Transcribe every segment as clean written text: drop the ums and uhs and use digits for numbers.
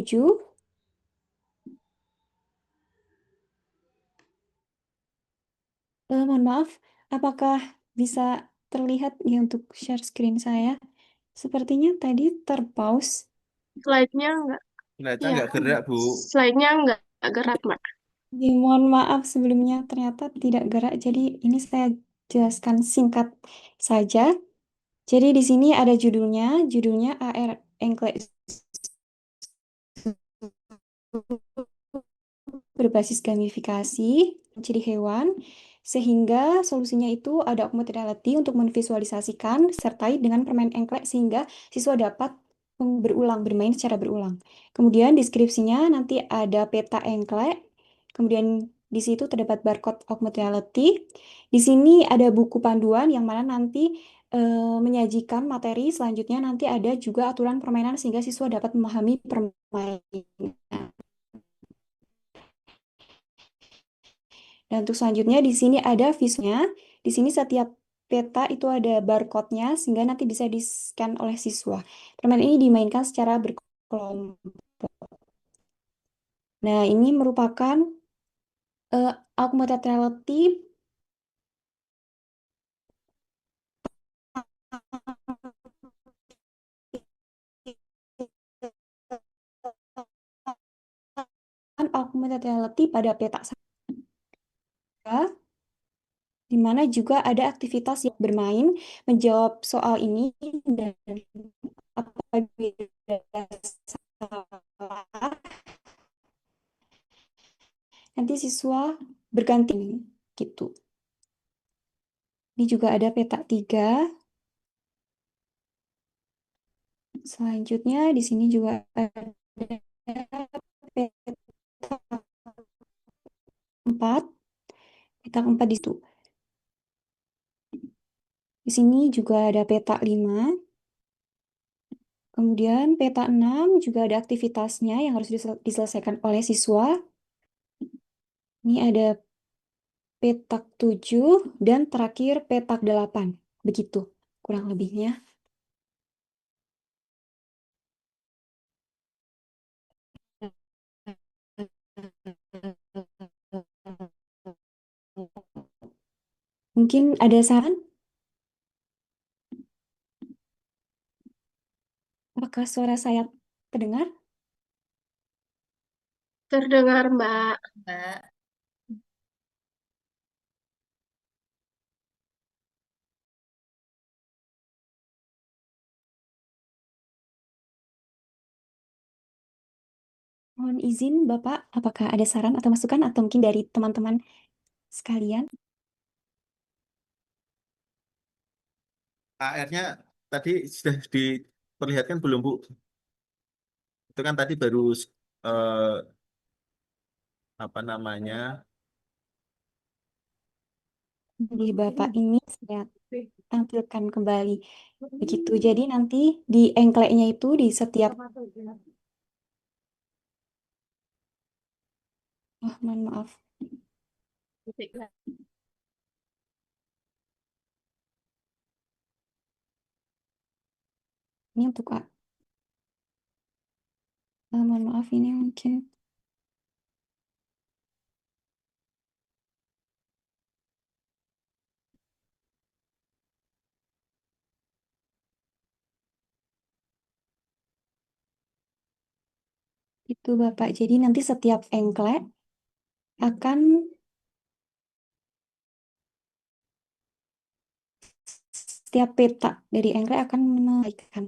7. Mohon maaf, apakah bisa terlihat ya untuk share screen saya? Sepertinya tadi terpause. Slide-nya enggak, Kelihatan ya, nggak gerak, Bu. slide-nya enggak gerak, Mbak. Mohon maaf sebelumnya ternyata tidak gerak. Jadi ini saya jelaskan singkat saja. Jadi di sini ada judulnya AR Engkle berbasis gamifikasi, ciri hewan, sehingga solusinya itu ada augmented reality untuk memvisualisasikan sertai dengan permain engklek sehingga siswa dapat bermain secara berulang. Kemudian deskripsinya nanti ada peta engklek, kemudian di situ terdapat barcode augmented reality. Di sini ada buku panduan yang mana nanti menyajikan materi selanjutnya nanti ada juga aturan permainan sehingga siswa dapat memahami permainan. Dan untuk selanjutnya di sini ada visualnya. Di sini setiap peta itu ada barcode-nya sehingga nanti bisa di-scan oleh siswa. Permainan ini dimainkan secara berkelompok. Nah, ini merupakan augmented reality augmented reality pada peta saya, di mana juga ada aktivitas yang bermain, menjawab soal ini, dan apabila salah, nanti siswa berganti gitu. Ini juga ada peta 3. Selanjutnya di sini juga ada peta 4. Peta 4 di situ. Di sini juga ada peta 5. Kemudian peta 6 juga ada aktivitasnya yang harus diselesaikan oleh siswa. Ini ada petak 7 dan terakhir petak 8. Begitu kurang lebihnya. Mungkin ada saran? Apakah suara saya terdengar? Terdengar, Mbak. Mbak. Mohon izin, Bapak, apakah ada saran atau masukan atau mungkin dari teman-teman sekalian? AR-nya tadi sudah diperlihatkan belum, Bu? Itu kan tadi baru eh, apa namanya? Jadi Bapak ini saya tampilkan kembali. Begitu. Jadi nanti di engkleknya itu di setiap mohon maaf. Ini untuk mohon maaf ini mungkin itu Bapak. Jadi nanti setiap engklek akan setiap peta dari engklek akan menaikkan.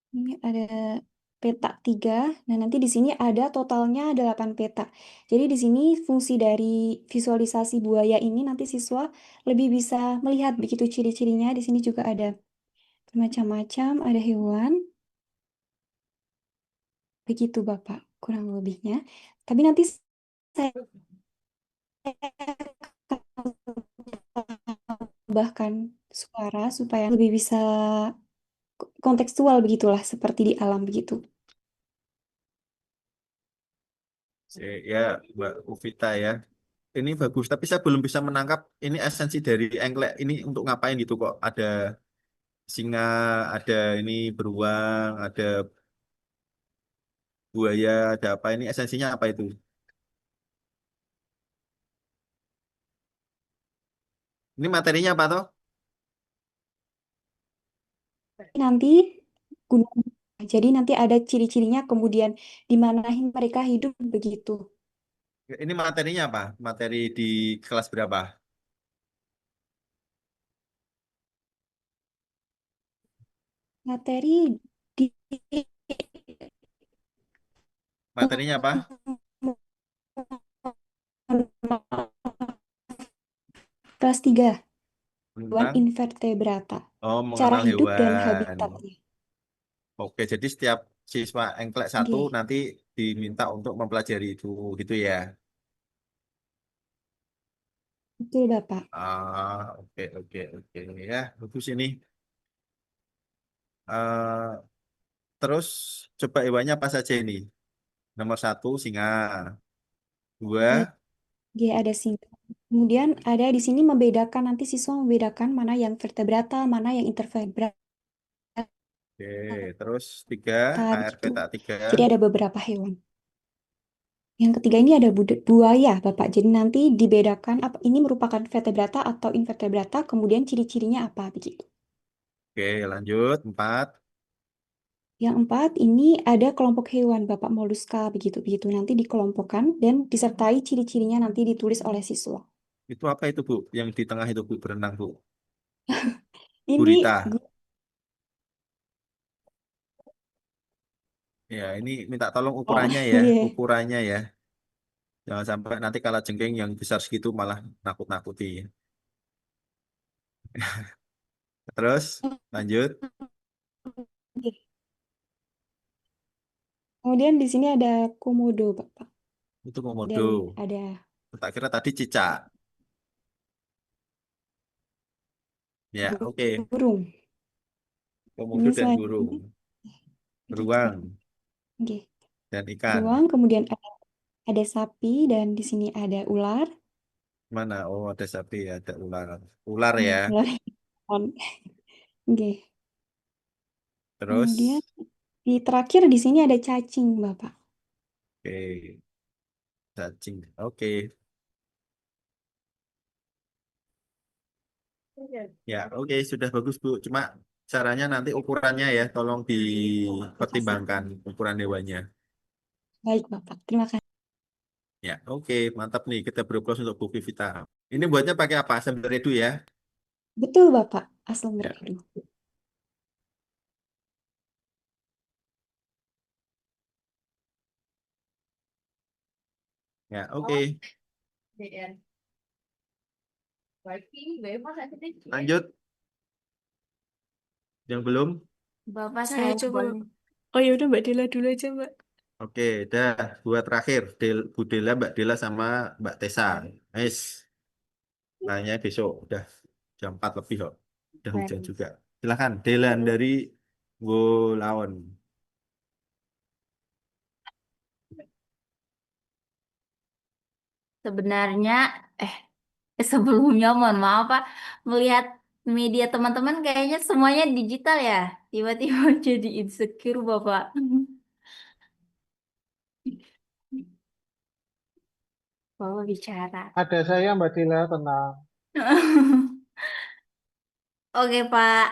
Ini ada peta 3. Nah, nanti di sini ada totalnya 8 peta. Jadi di sini fungsi dari visualisasi buaya ini nanti siswa lebih bisa melihat begitu ciri-cirinya. Di sini juga ada macam-macam, ada hewan. Begitu Bapak, kurang lebihnya. Tapi nanti saya tambahkan suara supaya lebih bisa kontekstual begitulah seperti di alam begitu. Ya, Mbak Uvita ya. Ini bagus, tapi saya belum bisa menangkap ini esensi dari engklek ini untuk ngapain gitu kok. Ada singa, ada ini beruang, ada buaya, ada apa ini esensinya apa itu? Ini materinya apa toh? Nanti gunung. Jadi nanti ada ciri-cirinya kemudian di mana mereka hidup begitu. Ini materinya apa? Materi di kelas berapa? Materi di Materinya apa? kelas 3 hewan Tentang invertebrata, oh cara mengenal hidup dan hewan. habitatnya. Oke, jadi setiap siswa engklek satu Oke, nanti diminta untuk mempelajari itu, gitu ya. betul Bapak. Oke, oke, oke. Ya, bagus ini. Eh, terus coba hewannya apa saja ini? Nomor satu singa, dua, G ada singa. Kemudian ada di sini membedakan nanti siswa membedakan mana yang vertebrata, mana yang intervertebrata oke, terus tiga, ARV begitu. tak tiga. Jadi ada beberapa hewan. Yang ketiga ini ada buaya, Bapak. Jadi nanti dibedakan apa ini merupakan vertebrata atau invertebrata, kemudian ciri-cirinya apa begitu. Oke, lanjut empat. Yang empat ini ada kelompok hewan, Bapak moluska begitu begitu. Nanti dikelompokkan dan disertai ciri-cirinya nanti ditulis oleh siswa. Itu apa itu Bu? Yang di tengah itu Bu berenang Bu? Ini Gurita. Ya, ini minta tolong oh, ukurannya ya, iya. ukurannya ya. Jangan sampai nanti kalah jengking yang besar segitu malah nakut-nakuti. Terus lanjut. Kemudian di sini ada komodo, Bapak. Itu komodo. Dan ada Tak kira tadi cicak. Ya, oke. burung. Komodo Ini dan selanjutnya burung. ada juga. Beruang Oke. dan ikan. Beruang, kemudian ada sapi dan di sini ada ular. Mana? Oh, ada sapi, ada ular. Ular ya. Ular. Oke. Kemudian Terus, di terakhir di sini ada cacing, Bapak. oke. Cacing. Oke. Ya, oke. Sudah bagus, Bu. Cuma caranya nanti ukurannya ya. Tolong Makasih. dipertimbangkan ukuran hewannya. Baik, Bapak. Terima kasih. Ya, oke. Mantap nih. Kita berupload untuk Bu Vivita. Ini buatnya pakai apa? Sumber Edu ya. Betul, Bapak. Asal Ya, beredu. ya, oke. Lanjut. Yang belum? Bapak Saya saya coba. boleh. Oh ya udah Mbak Dila dulu aja Mbak. Oke, dah. Dua terakhir. Bu Dela, Mbak Dela sama Mbak Tessa. Nice. Nanya besok. Udah jam 4 lebih kok. Udah hujan Baik. juga. Silakan. Delan dari Golaon. Sebenarnya eh sebelumnya mohon maaf Pak, melihat media teman-teman kayaknya semuanya digital ya. Tiba-tiba jadi insecure Bapak. Bapak bicara. Ada saya Mbak Dila, tenang. Oke Pak.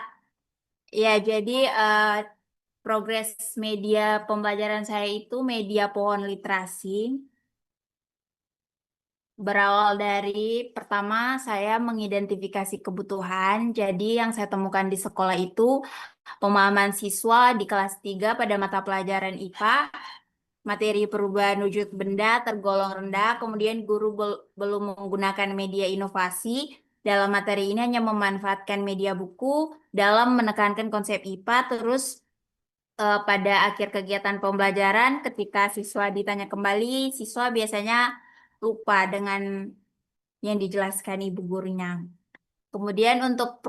Ya jadi progres media pembelajaran saya itu media pohon literasi. Berawal dari pertama saya mengidentifikasi kebutuhan. Jadi yang saya temukan di sekolah itu pemahaman siswa di kelas 3 pada mata pelajaran IPA, materi perubahan wujud benda tergolong rendah, kemudian guru belum menggunakan media inovasi. Dalam materi ini hanya memanfaatkan media buku dalam menekankan konsep IPA, terus pada akhir kegiatan pembelajaran ketika siswa ditanya kembali, siswa biasanya lupa dengan yang dijelaskan ibu gurunya. Kemudian untuk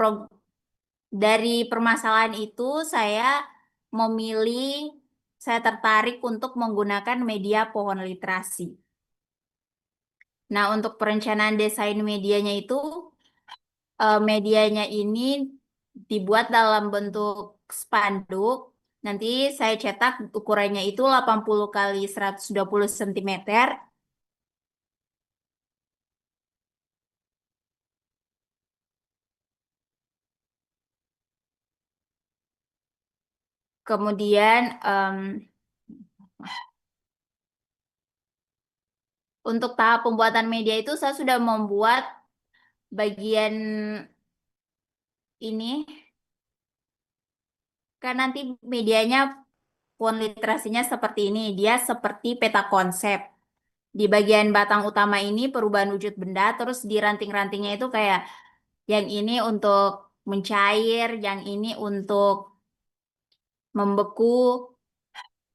dari permasalahan itu saya memilih, saya tertarik untuk menggunakan media pohon literasi. Nah, untuk perencanaan desain medianya itu, medianya ini dibuat dalam bentuk spanduk. Nanti saya cetak ukurannya itu 80 kali 120 cm. Kemudian untuk tahap pembuatan media itu saya sudah membuat bagian ini. Kan nanti medianya pohon literasinya seperti ini. Dia seperti peta konsep. Di bagian batang utama ini perubahan wujud benda, terus di ranting-rantingnya itu kayak yang ini untuk mencair, yang ini untuk membeku.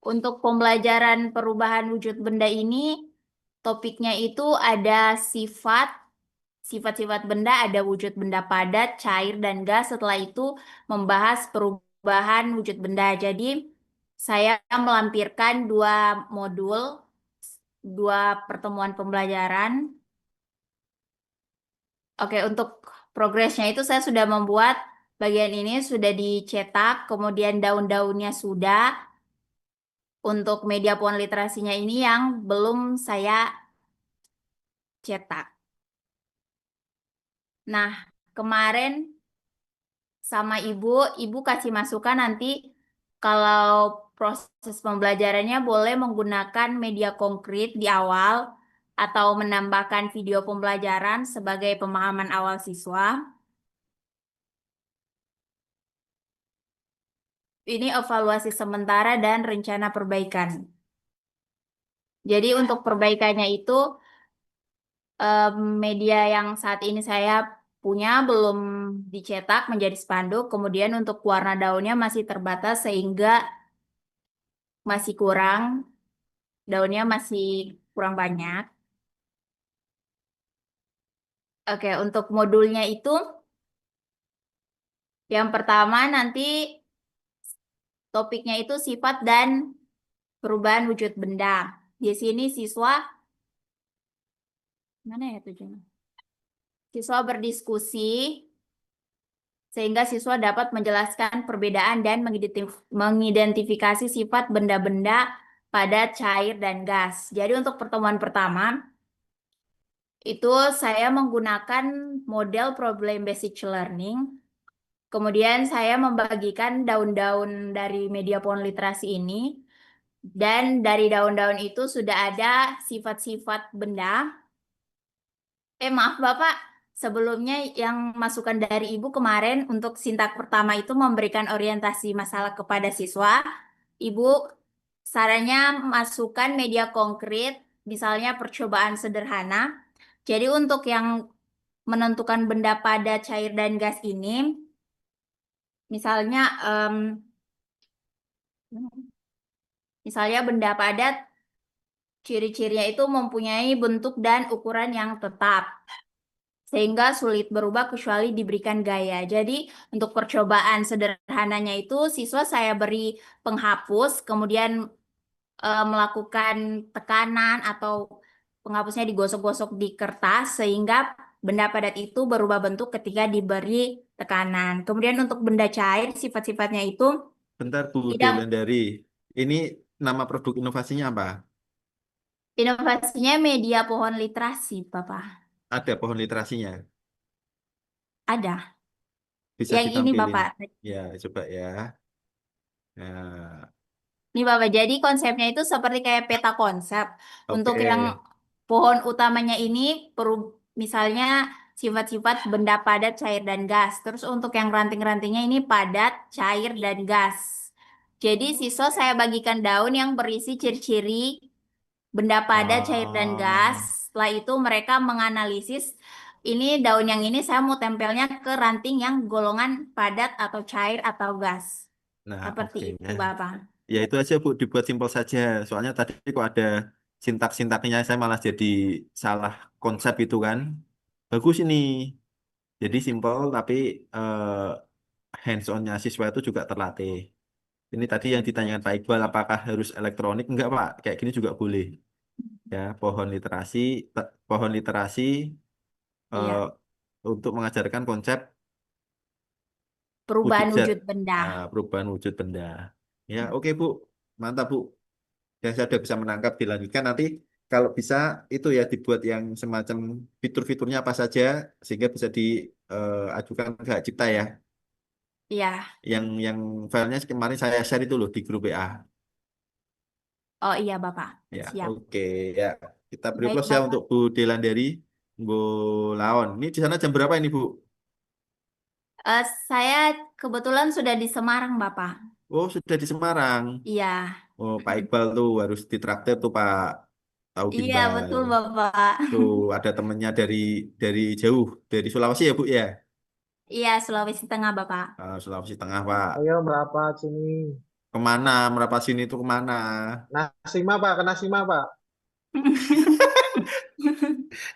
Untuk pembelajaran perubahan wujud benda ini, topiknya itu ada sifat-sifat benda, ada wujud benda padat, cair, dan gas. Setelah itu membahas perubahan wujud benda. Jadi saya melampirkan dua modul, dua pertemuan pembelajaran. Oke, untuk progresnya itu saya sudah membuat bagian ini sudah dicetak, kemudian daun-daunnya sudah. Untuk media pohon literasinya ini yang belum saya cetak. Nah, kemarin sama ibu kasih masukan nanti kalau proses pembelajarannya boleh menggunakan media konkret di awal atau menambahkan video pembelajaran sebagai pemahaman awal siswa. Ini evaluasi sementara dan rencana perbaikan. Jadi untuk perbaikannya itu media yang saat ini saya punya belum dicetak menjadi spanduk. Kemudian untuk warna daunnya masih terbatas sehingga masih kurang, daunnya masih kurang banyak. Oke, untuk modulnya itu yang pertama nanti topiknya itu sifat dan perubahan wujud benda. Di sini siswa, mana ya tujuannya? Siswa berdiskusi sehingga siswa dapat menjelaskan perbedaan dan mengidentifikasi sifat benda-benda padat, cair, dan gas. Jadi untuk pertemuan pertama, itu saya menggunakan model problem based learning. Kemudian saya membagikan daun-daun dari media pohon literasi ini. Dan dari daun-daun itu sudah ada sifat-sifat benda. Maaf Bapak, sebelumnya yang masukan dari Ibu kemarin untuk sintak pertama itu memberikan orientasi masalah kepada siswa. Ibu sarannya masukkan media konkret, misalnya percobaan sederhana. Jadi untuk yang menentukan benda padat, cair, dan gas ini, misalnya misalnya benda padat, ciri-cirinya itu mempunyai bentuk dan ukuran yang tetap, sehingga sulit berubah kecuali diberikan gaya. Jadi untuk percobaan sederhananya itu siswa saya beri penghapus, kemudian melakukan tekanan atau penghapusnya digosok-gosok di kertas sehingga benda padat itu berubah bentuk ketika diberi tekanan. Kemudian untuk benda cair sifat-sifatnya itu Bentar Bu tidak, Delandari. Ini nama produk inovasinya apa? inovasinya media pohon literasi, Bapak. Ada pohon literasinya. Ada. Bisa Yang ini ditampilin. Bapak. Ya, coba ya. Nah, Ini Bapak, jadi konsepnya itu seperti kayak peta konsep. Untuk yang oke. pohon utamanya ini, misalnya sifat-sifat benda padat, cair, dan gas. Terus untuk yang ranting-rantingnya ini padat, cair, dan gas. Jadi siswa saya bagikan daun yang berisi ciri-ciri benda padat, cair, dan gas. Oh, Setelah itu mereka menganalisis, ini daun yang ini saya mau tempelnya ke ranting yang golongan padat atau cair atau gas. nah Seperti oke itu ya. Bapak. Ya itu aja Bu, dibuat simpel saja. Soalnya tadi kok ada sintak-sintaknya saya malah jadi salah konsep itu kan. Bagus ini. Jadi simpel tapi hands-on-nya siswa itu juga terlatih. Ini tadi yang ditanyakan Pak Iqbal, apakah harus elektronik? Enggak Pak, kayak gini juga boleh. Ya, pohon literasi Iya. untuk mengajarkan konsep Perubahan wujud zat. wujud benda. Perubahan wujud benda. Ya, oke Bu. Mantap Bu. Ya, saya sudah bisa menangkap. Dilanjutkan nanti kalau bisa itu ya dibuat yang semacam fitur-fiturnya apa saja sehingga bisa diajukan ke Hak Cipta ya. Iya. Yang filenya kemarin saya share itu loh di grup WA. Oh iya, Bapak. Ya, Siap. oke. Ya, kita beri Baik, close ya Bapak. untuk Bu Delandari, Bu Laon. Ini di sana jam berapa ini Bu? Saya kebetulan sudah di Semarang, Bapak. Oh, sudah di Semarang. Iya. Oh, Pak Iqbal tuh harus ditraktir tuh Pak. Tahu Iya, gimbal. betul, Bapak. Tuh ada temennya dari jauh, dari Sulawesi ya Bu ya? Iya, Sulawesi Tengah, Bapak. Sulawesi Tengah Pak. Ayo merapat sini. Kemana? Merapat sini tuh kemana? Nasima Pak, kena Sima Pak.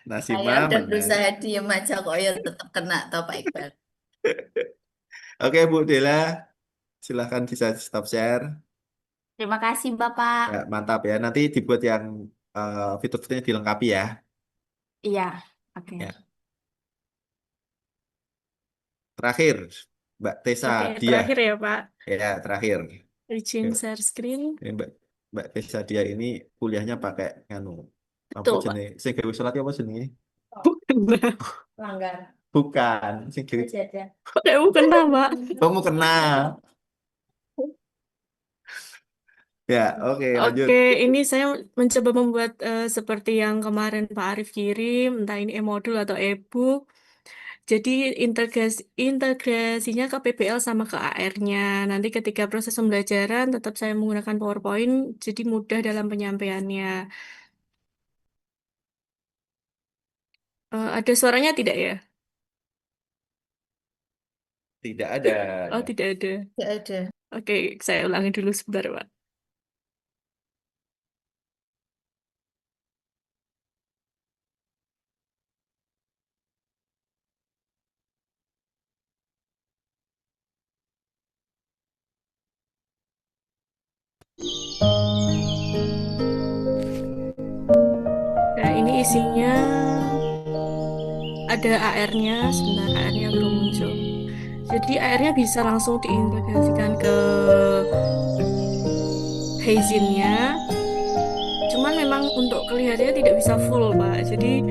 Nasima Saya udah mana? berusaha diem aja kok ya tetap kena toh Pak Iqbal. Oke Bu Dela, silahkan bisa stop share. Terima kasih, Bapak. Ya, mantap ya. Nanti dibuat yang fitur-fiturnya dilengkapi ya. Iya, oke. Ya. Terakhir, Mbak Tessa Oke, Dia. terakhir ya Pak. Ya, terakhir. Izin Yuk. share screen. Ini Mbak Tessa Dia ini kuliahnya pakai nganu. Apa Betul Pak. jenis? Sing gawe salat apa jenenge? Bukan. Langgar. Bukan. Sing gawe. Saja. Kayak bukan Pak. Kamu kenal. Ya, oke, lanjut. Oke, ini saya mencoba membuat seperti yang kemarin Pak Arif kirim, entah ini e-modul atau e-book. Jadi integrasinya ke PBL sama ke AR-nya. Nanti ketika proses pembelajaran tetap saya menggunakan PowerPoint, jadi mudah dalam penyampaiannya. Ada suaranya tidak ya? Tidak ada. Oh, tidak ada. Tidak ada. Oke, saya ulangi dulu sebentar, Pak. Nah, ini isinya ada AR-nya, sebentar AR-nya belum muncul. Jadi AR-nya bisa langsung diintegrasikan ke Heisin-nya. Cuman memang untuk kelihatannya tidak bisa full, Pak. Jadi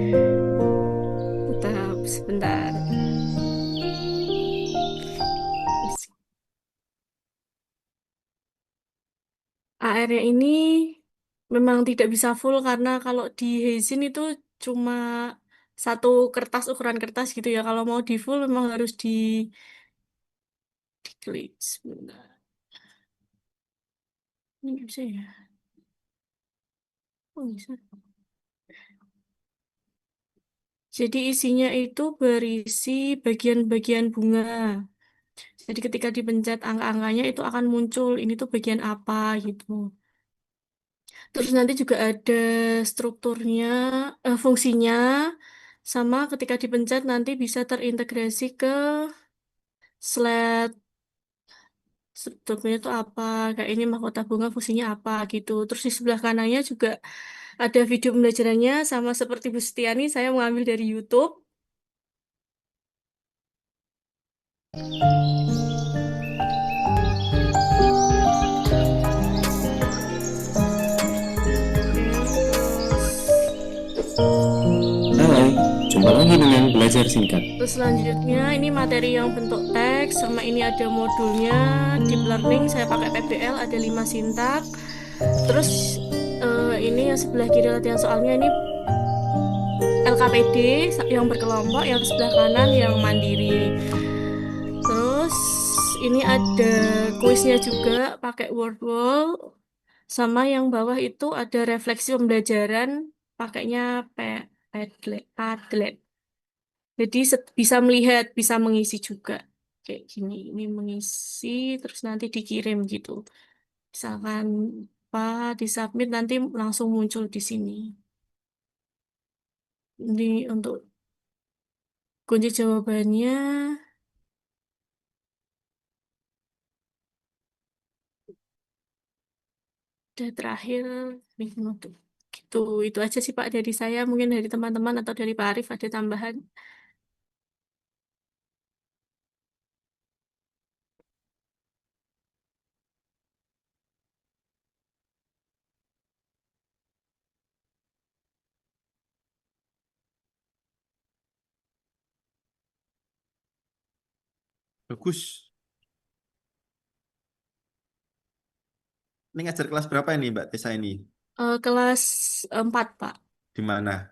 tetap sebentar. AR-nya ini memang tidak bisa full karena kalau di Heisin itu cuma satu kertas, ukuran kertas gitu ya. Kalau mau di full memang harus diklik. Sebentar. Ini nggak bisa ya? Oh, bisa. Jadi isinya itu berisi bagian-bagian bunga. Jadi ketika dipencet angka-angkanya itu akan muncul ini tuh bagian apa gitu. Terus nanti juga ada strukturnya, fungsinya, sama ketika dipencet nanti bisa terintegrasi ke slide. Strukturnya itu apa, kayak ini mahkota bunga fungsinya apa gitu. Terus di sebelah kanannya juga ada video pembelajarannya sama seperti Bu Setiani, saya mengambil dari YouTube. Hai, jumpa lagi dengan belajar singkat. Terus selanjutnya ini materi yang bentuk teks, sama ini ada modulnya deep learning, saya pakai PBL ada 5 sintak. Terus ini yang sebelah kiri latihan soalnya ini LKPD yang berkelompok, yang sebelah kanan yang mandiri. Terus ini ada kuisnya juga pakai word wall, sama yang bawah itu ada refleksi pembelajaran pakainya Padlet. Padlet. Jadi bisa melihat, bisa mengisi juga. Kayak gini, ini mengisi, terus nanti dikirim gitu. Misalkan disubmit nanti langsung muncul di sini. Ini untuk kunci jawabannya. Udah terakhir, ini menutup. Gitu, itu aja sih Pak dari saya. Mungkin dari teman-teman atau dari Pak Arif ada tambahan. Bagus. Ini ngajar kelas berapa ini Mbak Tessa ini? Kelas 4, Pak. Di mana?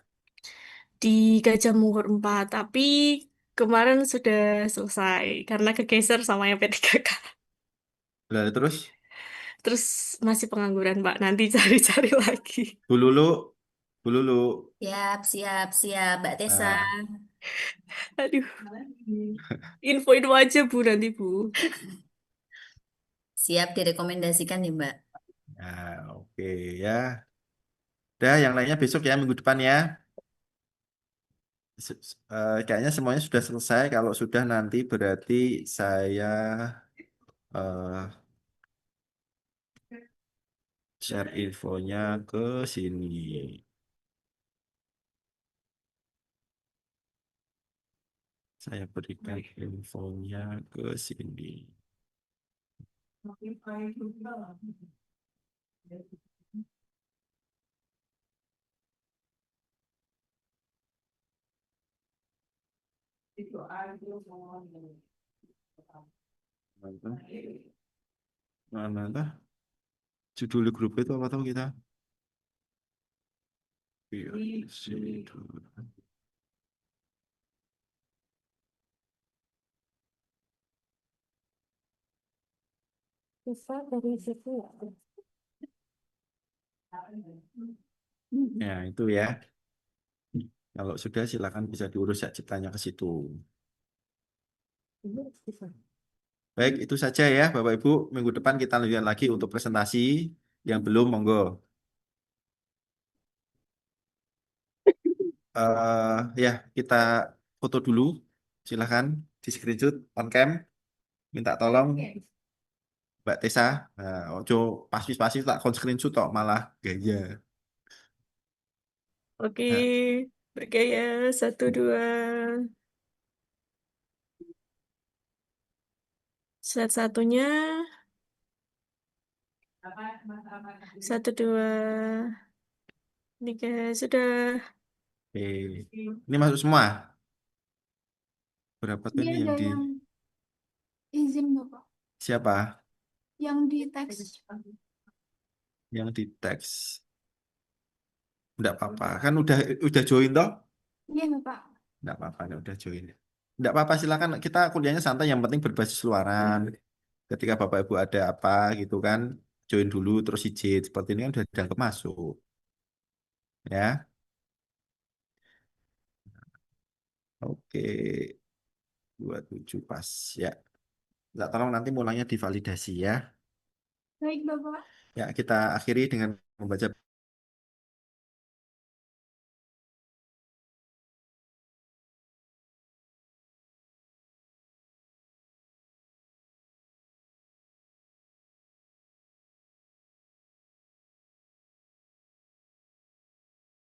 Di Gajah Mungkur 4. Tapi kemarin sudah selesai karena kegeser sama yang P3K. Lalu terus Terus masih pengangguran, Pak. Nanti cari-cari lagi. Bu Lulu, Bu Lulu. Siap, siap, siap, Mbak Tessa. Nah, Aduh. Info-info aja, Bu, nanti, Bu. Siap direkomendasikan nih, Mbak. nah, oke ya. Udah, yang lainnya besok ya minggu depan ya. Kayaknya semuanya sudah selesai. Kalau sudah nanti berarti saya eh, share infonya ke sini. Saya berikan infonya ke sini. Mana? Mana? Judul grup itu apa tahu kita? Iya, situ. Bisa dari situ ya. Ya, itu ya. Kalau sudah silakan bisa diurus ya ciptanya ke situ. Baik, itu saja ya Bapak Ibu. Minggu depan kita lanjutkan lagi untuk presentasi. Yang belum, monggo. Ya, kita foto dulu. Silakan di screenshot on cam. Minta tolong Mbak Tessa. Nah, ojo pas-pas tak kon screenshot tok malah gaya. Oke, Nah, bergaya. 1, 2. Slide satunya. 1, 2. 3. Sudah. oke. Ini masuk semua. Berapa tuh Ini ini ada yang di yang izin Bapak, siapa? yang di teks. Yang di teks. Enggak apa-apa. Kan udah join toh? Iya Bapak. Enggak apa-apa, udah join. Enggak apa-apa, silakan kita kuliahnya santai yang penting berbasis luaran. Ketika Bapak Ibu ada apa gitu kan, join dulu terus izin. Seperti ini kan udah dianggap masuk. Ya. Oke. 27 pas ya. Enggak, tolong nanti mulanya divalidasi ya. Baik Bapak. Ya, kita akhiri dengan membaca